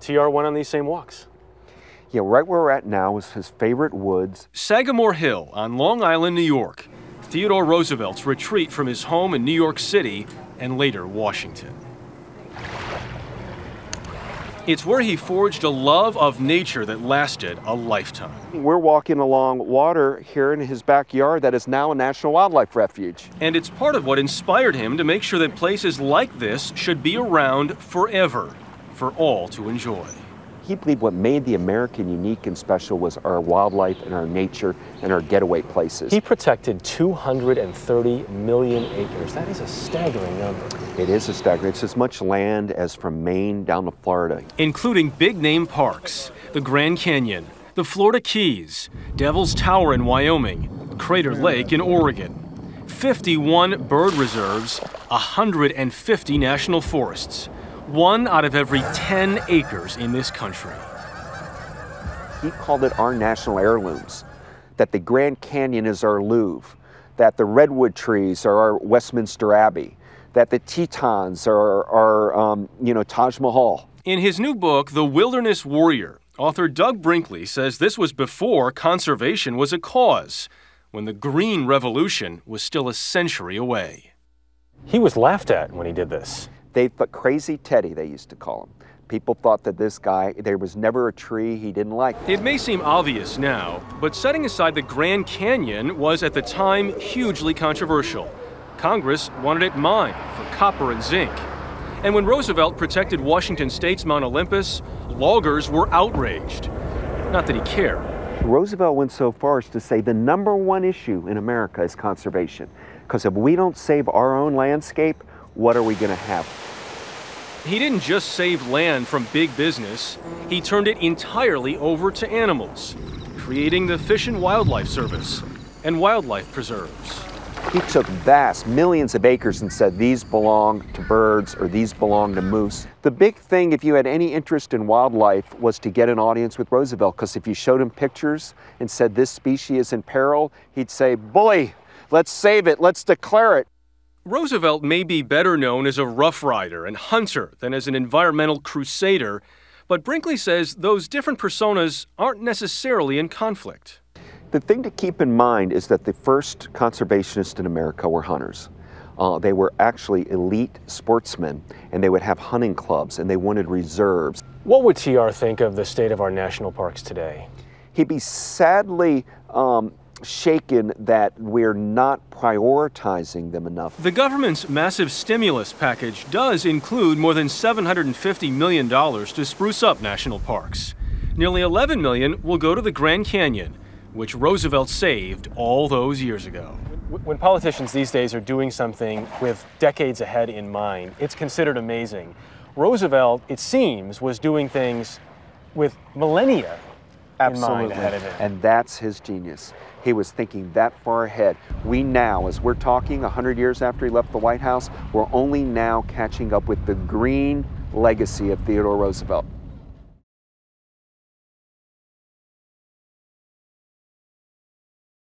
TR went on these same walks. Yeah, right where we're at now is his favorite woods. Sagamore Hill on Long Island, New York. Theodore Roosevelt's retreat from his home in New York City and later Washington. It's where he forged a love of nature that lasted a lifetime. We're walking along water here in his backyard that is now a National Wildlife Refuge. And it's part of what inspired him to make sure that places like this should be around forever, for all to enjoy. He believed what made the American unique and special was our wildlife and our nature and our getaway places. He protected 230 million acres. That is a staggering number. It is a staggering. It's as much land as from Maine down to Florida. Including big-name parks, the Grand Canyon, the Florida Keys, Devil's Tower in Wyoming, Crater Lake in Oregon, 51 bird reserves, 150 national forests. 1 out of every 10 acres in this country. He called it our national heirlooms, that the Grand Canyon is our Louvre, that the redwood trees are our Westminster Abbey, that the Tetons are our Taj Mahal. In his new book, The Wilderness Warrior, author Doug Brinkley says this was before conservation was a cause, when the Green Revolution was still a century away. He was laughed at when he did this. They thought Crazy Teddy, they used to call him. People thought that this guy, there was never a tree he didn't like. It may seem obvious now, but setting aside the Grand Canyon was at the time hugely controversial. Congress wanted it mined for copper and zinc. And when Roosevelt protected Washington State's Mount Olympus, loggers were outraged. Not that he cared. Roosevelt went so far as to say the #1 issue in America is conservation. Because if we don't save our own landscape, what are we going to have? He didn't just save land from big business, he turned it entirely over to animals, creating the Fish and Wildlife Service and wildlife preserves. He took vast millions of acres and said these belong to birds or these belong to moose. The big thing, if you had any interest in wildlife, was to get an audience with Roosevelt, because if you showed him pictures and said this species is in peril, he'd say, "Bully, let's save it, let's declare it." Roosevelt may be better known as a rough rider and hunter than as an environmental crusader, but Brinkley says those different personas aren't necessarily in conflict. The thing to keep in mind is that the first conservationists in America were hunters. They were actually elite sportsmen, and they would have hunting clubs, and they wanted reserves. What would TR think of the state of our national parks today? He'd be sadly shaken that we're not prioritizing them enough. The government's massive stimulus package does include more than $750 million to spruce up national parks. Nearly $11 million will go to the Grand Canyon, which Roosevelt saved all those years ago. When politicians these days are doing something with decades ahead in mind, it's considered amazing. Roosevelt, it seems, was doing things with millennia in mind ahead of him. And that's his genius. He was thinking that far ahead. We now, as we're talking 100 years after he left the White House, we're only now catching up with the green legacy of Theodore Roosevelt.